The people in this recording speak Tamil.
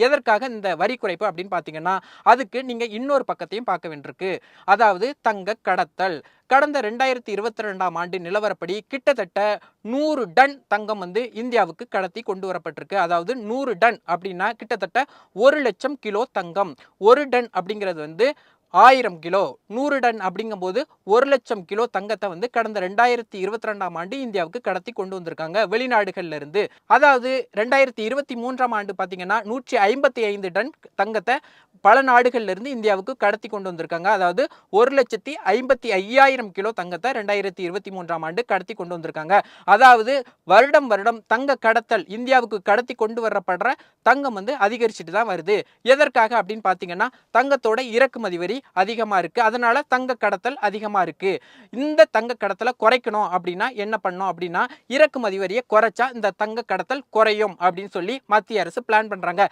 எதற்காக இந்த வரி குறைப்பு அப்படின்னு பார்த்தீங்கன்னா, அதுக்கு நீங்க இன்னொரு பக்கத்தையும் பார்க்க வேண்டியிருக்கு. அதாவது தங்க கடத்தல். கடந்த 2022ஆம் ஆண்டு நிலவரப்படி கிட்டத்தட்ட 100 டன் தங்கம் இந்தியாவுக்கு கடத்தி கொண்டு வரப்பட்டிருக்கு. அதாவது 100 டன் அப்படின்னா கிட்டத்தட்ட 1,00,000 கிலோ தங்கம். 1 டன் அப்படிங்கிறது 1000 கிலோ. 100 டன் அப்படிங்கும்போது 1,00,000 கிலோ தங்கத்தை கடந்த 2022ஆம் ஆண்டு இந்தியாவுக்கு கடத்தி கொண்டு வந்திருக்காங்க வெளிநாடுகள்ல இருந்து. அதாவது 2023ஆம் ஆண்டு பார்த்தீங்கன்னா 155 டன் தங்கத்தை பல நாடுகள்ல இருந்து இந்தியாவுக்கு கடத்தி கொண்டு வந்திருக்காங்க. அதாவது 1,55,000 கிலோ தங்கத்தை 2023ஆம் ஆண்டு கடத்தி கொண்டு வந்திருக்காங்க. அதாவது வருடம் வருடம் தங்க கடத்தல் இந்தியாவுக்கு கடத்தி கொண்டு வரப்படுற தங்கம் அதிகரிச்சுட்டு தான் வருது. எதற்காக அப்படின்னு பார்த்தீங்கன்னா, தங்கத்தோட இறக்குமதி வரி அதிகமா இருக்கு. அதனால தங்க கடத்தல் அதிகமா இருக்கு. இந்த தங்க கடத்தலை குறைக்கணும் அப்படின்னா என்ன பண்ணணும் அப்படின்னா, இறக்குமதி வரியை குறைச்சா இந்த தங்க கடத்தல் குறையும் அப்படின்னு சொல்லி மத்திய அரசு பிளான் பண்றாங்க.